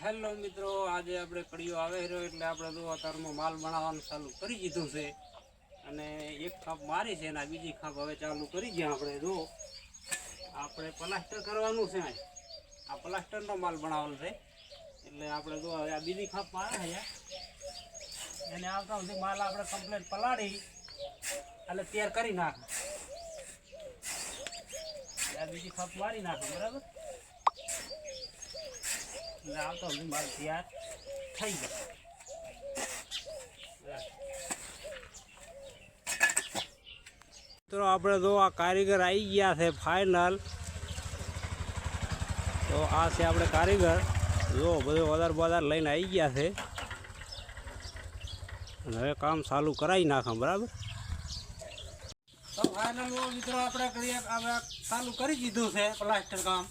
Hello મિત્રો, આજે આપણે કડીઓ આવે રહ્યો એટલે આપણે જો અત્યારમાં માલ બનાવવાનું ચાલુ કરી દીધું છે અને એક ખાપ મારી છે અને બીજી ખાપ હવે ચાલુ કરી ગયા. આપણે પ્લાસ્ટર કરવાનું છે. આ પ્લાસ્ટરનો માલ બનાવવાનો છે એટલે આપણે જો આ બીજી ખાપ મારે છે એને આવતા સુધી માલ આપણે કમ્પ્લીટ પલાળી એટલે તૈયાર કરી નાખે. આ બીજી ખાપ મારી નાખે બરાબર એટલે આવતો સુધી માલ તૈયાર થઈ જાય. તો આપણે જો આ કારીગર આવી ગયા છે ફાઇનલ. તો આ છે આપણે કારીગર, જો બધો વધારે બધાર લઈને આવી ગયા છે અને હવે કામ ચાલુ કરાવી નાખે બરાબર. તો ફાઇનલ મિત્રો આપણે ચાલુ કરી દીધું છે પ્લાસ્ટર કામ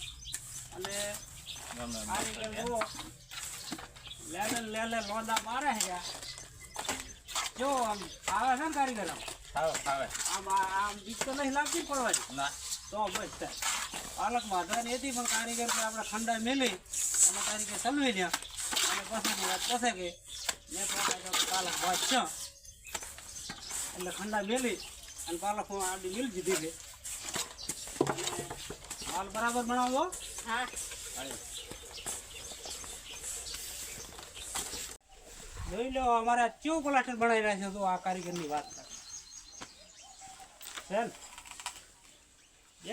અને કારીગર લેલે લોંદા મારે છે. જો આમ આવે છે ને કારીગર આમ બીજ તો નહીં લાગતી પડવાની ના તો બસ પાલક વાંધવાની હતી પણ કારીગર કે આપણે ઠંડા મેલી અને કારીગર ચલવી લ્યા અને પછીની વાત પસે કે મેં પાલક ભાત છે એટલે ઠંડા મેલી અને પાલક આડી મિલ દીધી છે. માલ બરાબર બનાવો. હા જોઈ લો અમારે કેવું પ્લાસ્ટર બનાવી રહ્યા છે. તો આ કારીગરની વાત કરે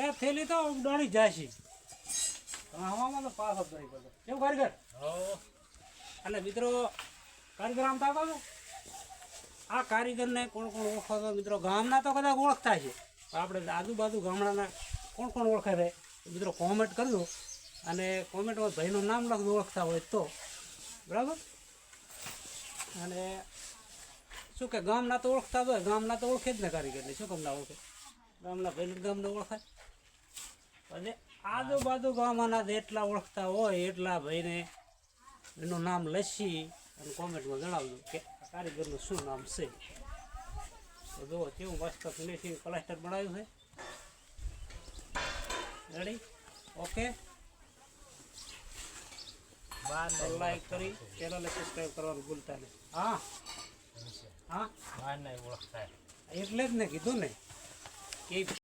એ થેલી તો ઉડાડી જાય છે હવામાં તો પાસ જ નહીં પડતો. કેવું કારીગર? એટલે મિત્રો કારીગર આમ તાકો છો. આ કારીગરને કોણ કોણ ઓળખો તો મિત્રો ગામના તો કદાચ ઓળખતા છે પણ આપણે આજુબાજુ ગામડાના કોણ કોણ ઓળખે છે મિત્રો કોમેન્ટ કરજો અને કોમેન્ટમાં ભાઈનું નામ લખજો ઓળખતા હોય તો બરાબર. અને શું કે ગામના તો ઓળખતા જ હોય, ગામના તો ઓળખે જ ને કારીગરને, શું કામ ના ઓળખે? ગામના ભાઈને ગામને ઓળખાય. અને આજુબાજુ ગામના જેટલા ઓળખતા હોય એટલા ભાઈને એનું નામ લસી અને કોમેન્ટમાં જણાવજો કે આ કારીગરનું શું નામ છે. તો જુઓ કેવું મસ્ત ફિનિશિંગ પ્લાસ્ટર બનાવ્યું છે. રેડી? ઓકે. લાઈક કરી ચેનલને સબસ્ક્રાઈબ કરવાનું ભૂલતા નહીં. હા હા એટલે જ ને કીધું ને કે